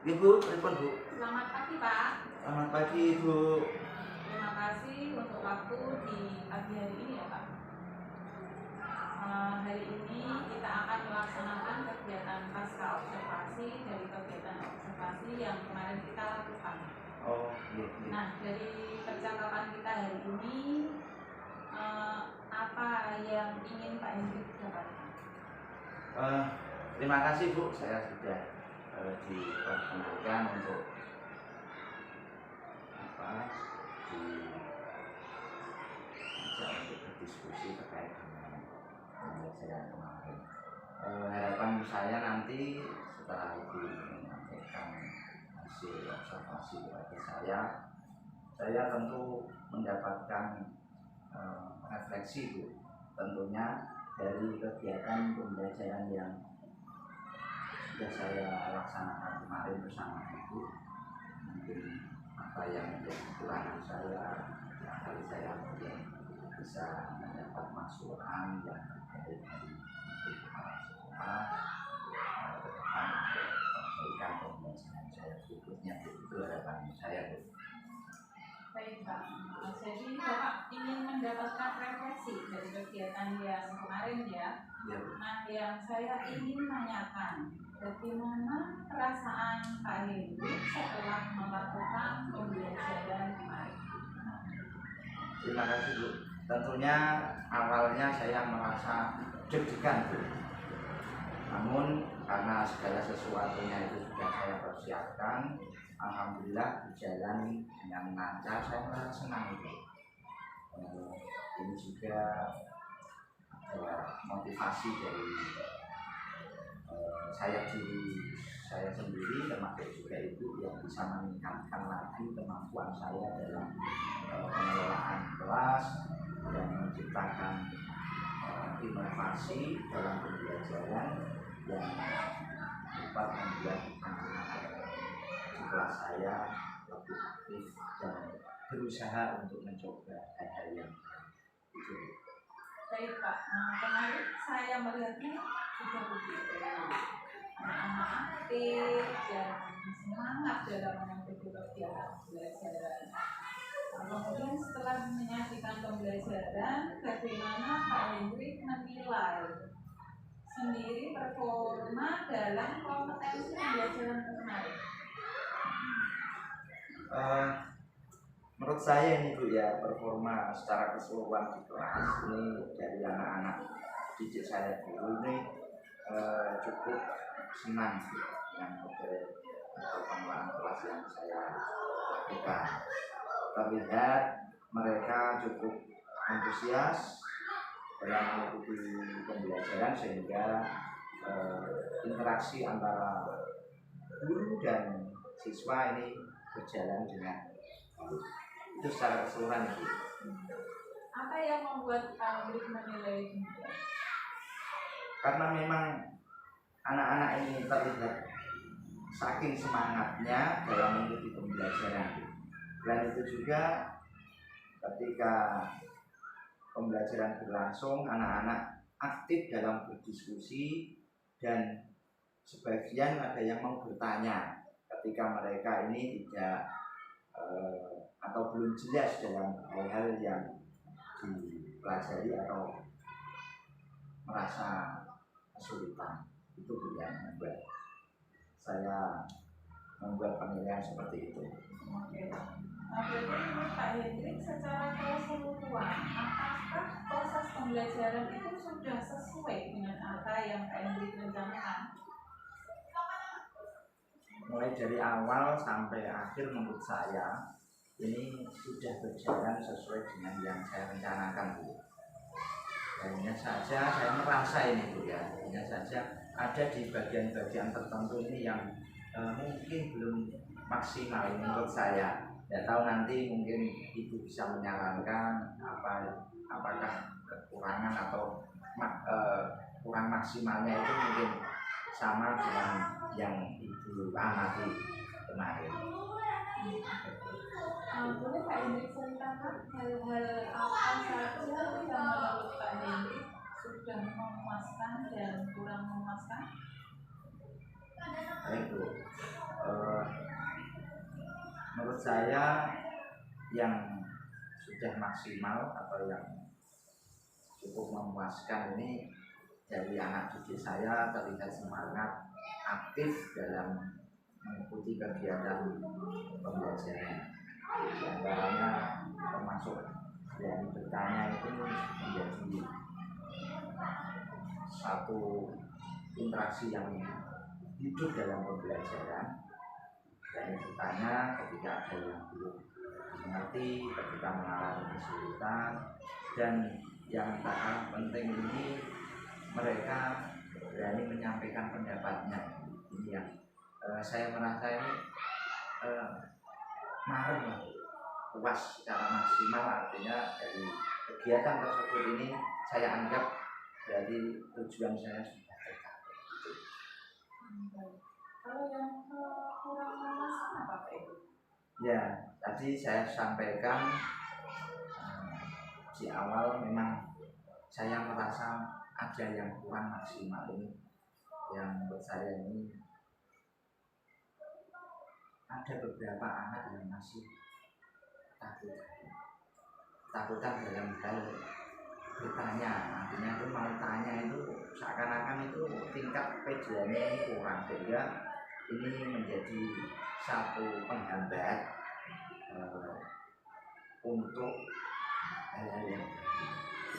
Ibu, telepon Bu. Selamat pagi Pak. Selamat pagi Ibu. Terima kasih untuk waktu di pagi hari ini ya Pak. Hari ini kita akan melaksanakan kegiatan pasca observasi dari kegiatan observasi yang kemarin kita lakukan. Oh iya. Nah, dari percakapan kita hari ini apa yang ingin Pak Hendrik dapatkan? Terima kasih Bu, saya sudah diperkenalkan untuk untuk berdiskusi terkait dengan pembelajaran kemarin. Harapan saya nanti setelah Ibu menyampaikan hasil observasi kepada saya tentu mendapatkan refleksi Bu, tentunya dari kegiatan pembelajaran yang sudah saya laksanakan kemarin bersama Ibu. Mungkin apa yang menjadi kekurangan saya, kali saya mungkin bisa mendapat masukan yang terkait dari kepala sekolah ke depan untuk memberikan pembelajaran saya berikutnya. Itu harapan saya Bu. Baik Pak, jadi Bapak ingin mendapatkan refleksi dari kegiatan yang kemarin ya. Nah, yang saya ingin tanyakan, bagaimana perasaan Pak Hendrik setelah melakukan pembelajaran kemarin? Terima kasih Bu. Tentunya awalnya saya merasa deg-degan Bu. Namun karena segala sesuatunya itu sudah saya persiapkan, alhamdulillah berjalan dengan lancar. Saya merasa senang Bu. Ini juga ada motivasi dari saya sendiri, termasuk juga Ibu, yang bisa meningkatkan lagi kemampuan saya dalam pengelolaan kelas dan menciptakan inovasi dalam pembelajaran yang dapat membuat anak-anak di kelas saya lebih aktif dan berusaha untuk mencoba hal-hal yang itu. Baik Pak, kemarin saya melihatnya sudah begitu anak-anak aktif dan semangat dalam mengikuti kegiatan pembelajaran. Kemudian setelah menyaksikan pembelajaran, bagaimana Pak Hendrik menilai sendiri performa dalam kompetensi pembelajaran kemarin? Menurut saya ini Bu ya, performa secara keseluruhan di kelas ini dari anak-anak didik saya dulu ini cukup senang dengan model pengelolaan kelas yang saya lakukan. Terlihat mereka cukup antusias dalam mengikuti pembelajaran sehingga interaksi antara guru dan siswa ini berjalan dengan itu secara keseluruhan itu. Apa yang membuat Pak Hendrik menilai demikian? Karena memang anak-anak ini terlihat saking semangatnya dalam mengikuti pembelajaran. Selain itu juga ketika pembelajaran berlangsung, anak-anak aktif dalam berdiskusi dan sebagian ada yang mau bertanya ketika mereka ini tidak atau belum jelas dalam hal-hal yang dipelajari atau merasa kesulitan. Itu yang membuat saya membuat penilaian seperti itu. Oke. Berarti Pak Hendrik secara keseluruhan, apakah proses pembelajaran itu sudah sesuai dengan apa yang Pak Hendrik rencanakan? Mulai dari awal sampai akhir menurut saya ini sudah berjalan sesuai dengan yang saya rencanakan Bu. Hanya saja saya merasa ini Bu ya, hanya saja ada di bagian-bagian tertentu ini yang mungkin belum maksimal menurut saya. Ya tahu nanti mungkin Ibu bisa menyarankan apakah kekurangan atau kurang maksimalnya itu mungkin sama dengan yang Ibu amati kemarin. Boleh Pak Hendrik ceritakan hal-hal apa saja yang menurut Pak Hendrik sudah memuaskan dan kurang memuaskan? Baik Bu, menurut saya yang sudah maksimal atau yang cukup memuaskan ini dari anak didik saya terlihat semangat aktif dalam mengikuti kegiatan pembelajaran. Di antaranya termasuk yang bertanya itu menjadi satu interaksi yang hidup dalam pembelajaran. Dan bertanya ketika ada yang belum mengerti, ketika mengalami kesulitan, dan yang tak kalah penting ini mereka berani menyampaikan pendapatnya. Ini yang saya merasa ini mahal, puas secara maksimal. Artinya dari kegiatan tersebut ini saya anggap dari tujuan saya sudah tercapai. Kalau yang kurang memuaskan apa Pak Ibu? Ya, tadi saya sampaikan di awal memang saya merasa ada yang kurang maksimal ini, yang menurut saya ini ada beberapa anak yang masih takutan dalam hal bertanya. Artinya itu mau tanya itu seakan-akan itu tingkat pedeannya ini kurang, sehingga ini menjadi satu penghambat untuk hal-hal yang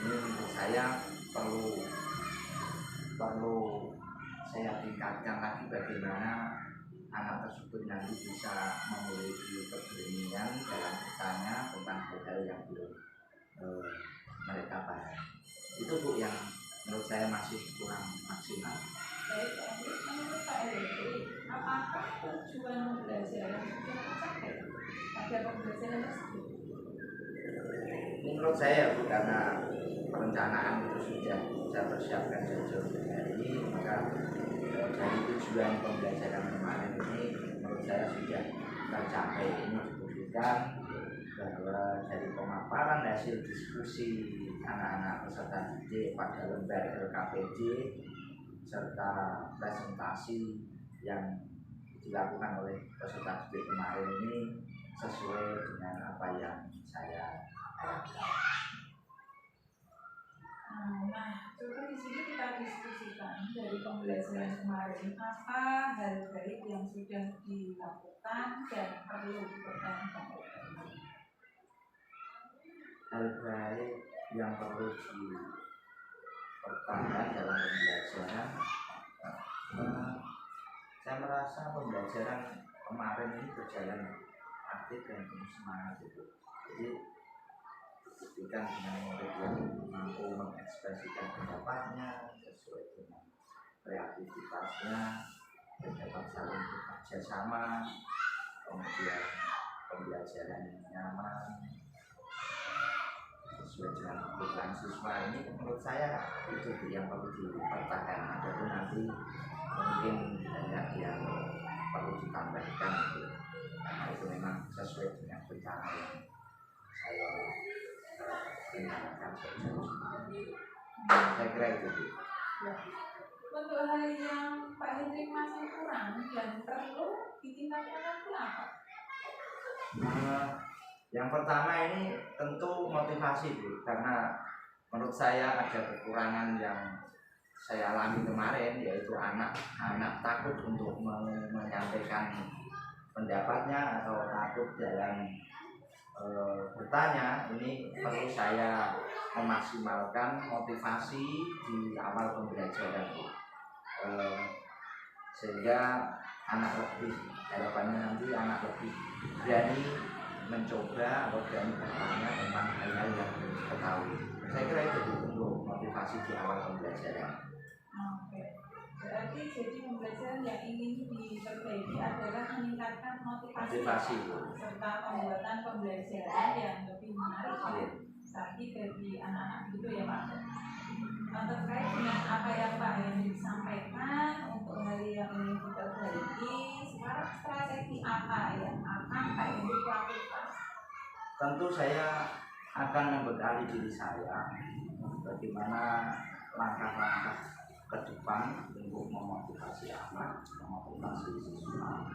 ini menurut saya perlu saya tingkatkan lagi, bagaimana anak tersebut nanti bisa memiliki keberanian dalam bertanya tentang hal-hal yang belum mereka paham. Itu Bu yang menurut saya masih kurang maksimal. Baik, menurut Pak Edi, apakah tujuan pembelajaran sudah tercapai pada pembelajaran tersebut? Menurut saya Bu, karena perencanaan itu sudah saya persiapkan jauh-jauh dari, maka dari tujuan pembelajaran kemarin ini menurut saya sudah tercapai. Ini dibuktikan bahwa dari pemaparan hasil diskusi anak-anak peserta didik pada lembar LKPD serta presentasi yang dilakukan oleh peserta didik kemarin ini sesuai dengan apa yang saya harapkan. Nah, coba di sini kita diskusikan dari pembelajaran kemarin apa hal baik yang sudah dilakukan dan perlu dipertahankan. Hal baik yang perlu dipertahankan dalam pembelajaran, saya merasa pembelajaran kemarin ini berjalan aktif dan penuh semangat itu. Jadi dibuktikan dengan murid yang mampu mengekspresikan pendapatnya sesuai dengan kreativitasnya, dan dapat saling bekerja sama, kemudian pembelajaran yang nyaman sesuai dengan kebutuhan siswa. Ini menurut saya itu yang perlu dipertahankan. Adapun nanti mungkin banyak yang perlu ditambahkan itu, karena itu memang sesuai dengan rencana yang saya rencanakan sejauh ini. Saya kira itu. Untuk hal yang Pak Hendrik masih kurang dan perlu ditingkatkan lagi apa? Yang pertama ini tentu motivasi Bu, karena menurut saya ada kekurangan yang saya alami kemarin, yaitu anak-anak takut untuk menyampaikan pendapatnya atau takut dalam bertanya. Ini perlu saya memaksimalkan motivasi di awal pembelajaran, sehingga anak lebih, harapannya nanti anak lebih berani mencoba atau berani bertanya tentang hal-hal yang belum diketahui. Saya kira itu untuk motivasi di awal pembelajaran. Oke. Berarti jadi pembelajaran yang ingin diperbaiki adalah meningkatkan motivasi serta pembuatan pembelajaran yang lebih menarik bagi anak-anak itu ya Pak. Terkait dengan apa yang Pak Hendrik sampaikan untuk hal yang ingin diperbaiki, sekarang strategi apa yang akan Pak Hendrik lakukan? Tentu saya akan membekali diri saya bagaimana langkah-langkah ke depan untuk memotivasi anak, memotivasi siswa.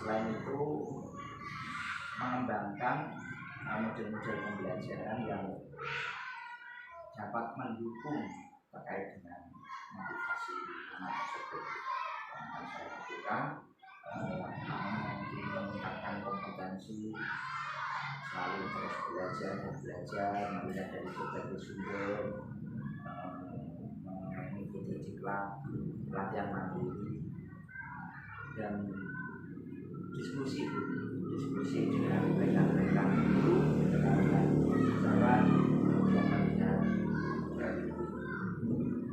Selain itu mengembangkan model-model pembelajaran yang dapat mendukung terkait dengan motivasi anak tersebut. Yang akan saya lakukan meningkatkan kompetensi, selalu terus belajar dan belajar, melihat dari berbagai sumber, mengikuti diklat, pelatihan mandiri, dan diskusi dengan rekan-rekan guru, rekan-rekan sahabat, yang melihat dari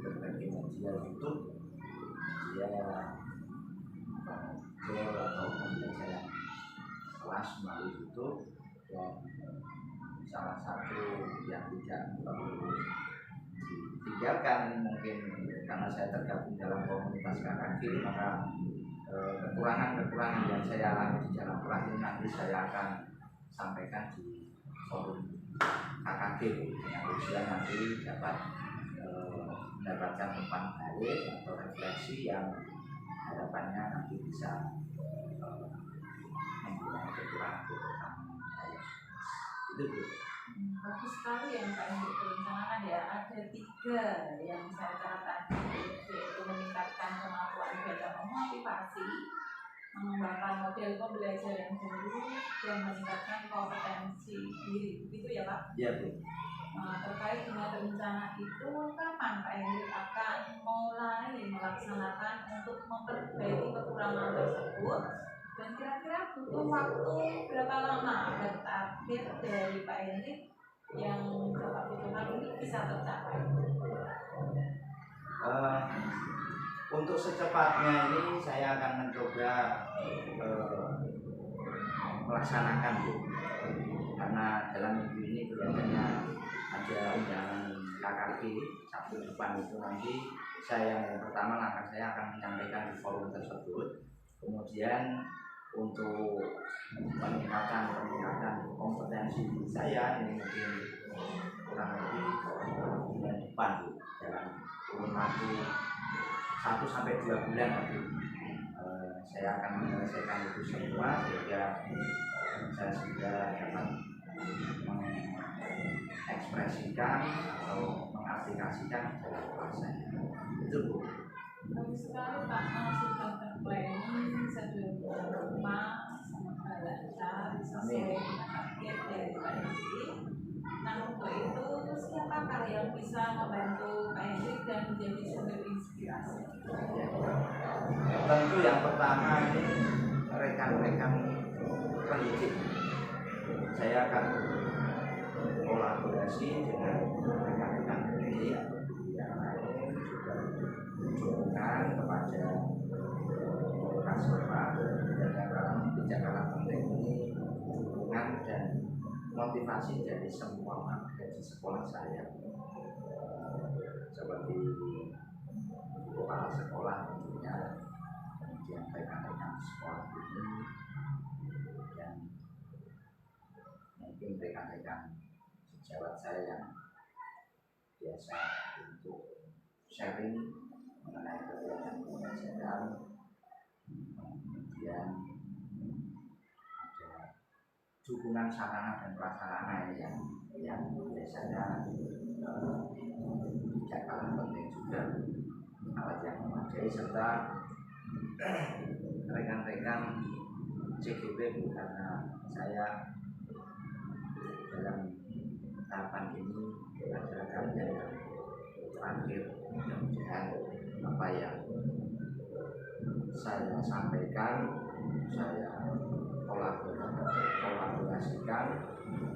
berbagai media YouTube, media atau pembelajaran kelas melalui YouTube, dan salah satu yang tidak perlu ditinggalkan mungkin karena saya tergabung dalam komunitas KKG, maka kekurangan-kekurangan yang saya alami di dalam kelas ini nanti saya akan sampaikan di forum KKG yang tujuan nanti dapat mendapatkan umpan balik atau refleksi yang harapannya nanti bisa mempunyai kekurangan-kekurangan saya. Itu Bu. Bagus sekali yang Pak Hendrik rencanakan ya. Ada 3 yang saya catat, yaitu meningkatkan kemampuan dan memotivasi, mengembangkan model pembelajaran baru, dan meningkatkan kompetensi diri. Begitu ya Pak? Iya Bu. Terkait dengan rencana itu, kapan Pak Hendrik akan mulai melaksanakan untuk memperbaiki kekurangan tersebut? Dan kira-kira butuh waktu berapa lama agar target dari Pak Hendrik yang Bapak butuhkan ini bisa tercapai? Untuk secepatnya ini saya akan mencoba melaksanakan Bu, karena dalam minggu ini kelihatannya ada undangan KKG Sabtu depan itu. Nanti saya yang pertama langkah saya akan menyampaikan di forum tersebut. Kemudian untuk meningkatkan kompetensi saya ini mungkin kurang lebih bulan depan Bu, dalam kurun waktu 1-2 bulan nanti saya akan menyelesaikan itu semua sehingga saya sudah dapat mengekspresikan atau mengaplikasikan dalam kelas saya. Itu Bu. Bagus sekali Pak, sudah terplanning sedemikian rupa, semoga lancar sesuai dengan target dari Pak Hendrik. Nah untuk itu siapakah yang bisa membantu Pak Hendrik dan menjadi sumber inspirasi? Tentu yang pertama ini rekan-rekan pendidik. Saya akan kolaborasi dengan rekan-rekan pendidik yang lain, juga dukungan kepada Kaspa dan yang dalam penting ini dukungan dan motivasi dari semua warga di sekolah saya, seperti kepala sekolah tentunya, kemudian rekan-rekan sekolah ini, dan mungkin rekan-rekan sejawat saya yang biasa untuk sharing mengenai kegiatan pembelajaran. Kemudian ada dukungan sarana dan prasarana yang biasanya tidak kalah penting juga, alat yang memadai, serta rekan-rekan CGP, karena saya dalam tahapan ini adalah kalian yang terakhir. Mudah-mudahan apa yang saya sampaikan, saya kolaborasikan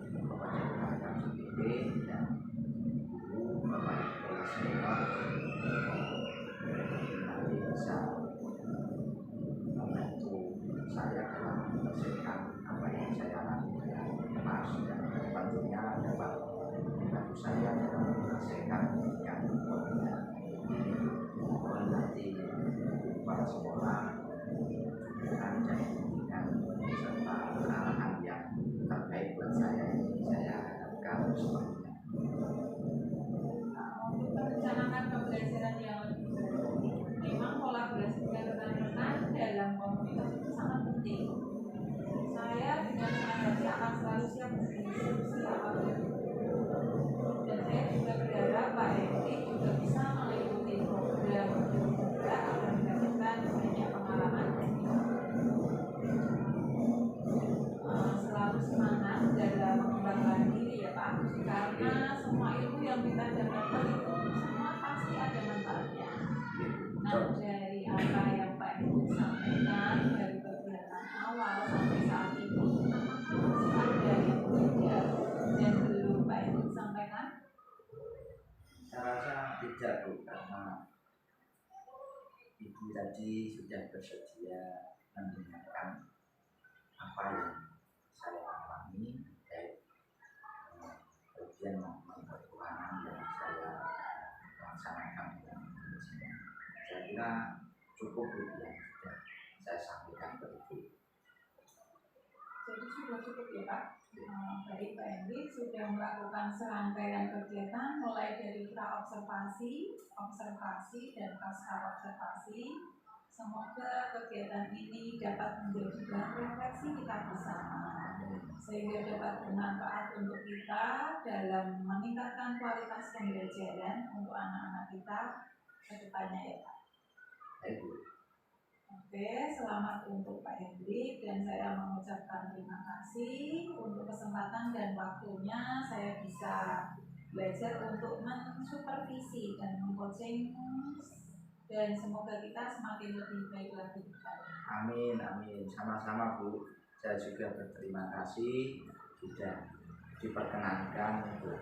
kepada rekan-rekan CGP dan guru Bapak Ibu senior, nanti bisa membantu saya dalam menyelesaikan apa yang saya lakukan dengan kelas, dan tentunya dapat membantu saya dalam menyelesaikan yang pokoknya. Mohon nanti kepala sekolah dukungan dan bimbingan serta arahan yang terbaik buat saya ini saya harapkan semuanya. Untuk merencanakan pembelajaran yang lebih baik, memang kolaborasi dengan rekan-rekan dalam komunitas itu sangat penting. Saya dengan senang hati berinstruksi apapun. Dan saya juga berharap Pak Henry juga bisa mengikuti program juga agar mendapatkan banyak pengalaman dan selalu semangat dalam mengembangkan diri ya Pak, karena semua ilmu yang kita dapatkan itu semua pasti ada manfaatnya. Nah, dari apa yang Pak Henry sampaikan dari kegiatan awal sampai saat ini, ada yang tidak dan belum Pak Henry sampaikan? Saya rasa tidak Bu, karena Ibu tadi sudah bersedia mendengarkan apa yang saya alami, baik bagian maupun kekurangan yang saya laksanakan dengan sini. Saya kira cukup Bu yang sudah saya sampaikan ke Ibu. Jadi sudah cukup ya Pak. Baik Pak Henry sudah melakukan serangkaian kegiatan mulai dari pra-observasi, observasi, dan pasca observasi. Semoga kegiatan ini dapat menjadi bahan refleksi kita bersama, sehingga dapat bermanfaat untuk kita dalam meningkatkan kualitas pembelajaran untuk anak-anak kita ke depannya ya Pak. Baik Bu. Oke, selamat untuk Pak Henry dan saya mengucapkan terima kasih untuk kesempatan dan waktunya saya bisa belajar untuk mensupervisi dan mengcoaching dan semoga kita semakin lebih baik lagi. Amin, amin. Sama-sama Bu. Saya juga berterima kasih sudah diperkenankan untuk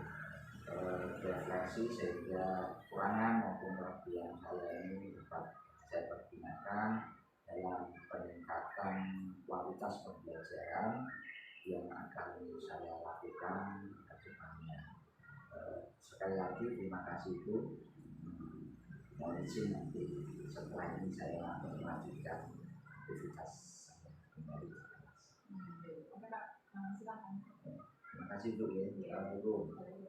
refleksi sehingga kekurangan maupun kelebihan saya ini dapat saya pergunakan dalam peningkatan kualitas pembelajaran yang akan saya lakukan ke depannya. Sekali lagi terima kasih Bu. Mohon izin nanti setelah ini saya melanjutkan aktivitas saya kembali ke kelas. Oke Pak, silakan. Terima kasih Bu ya. Assalamualaikum.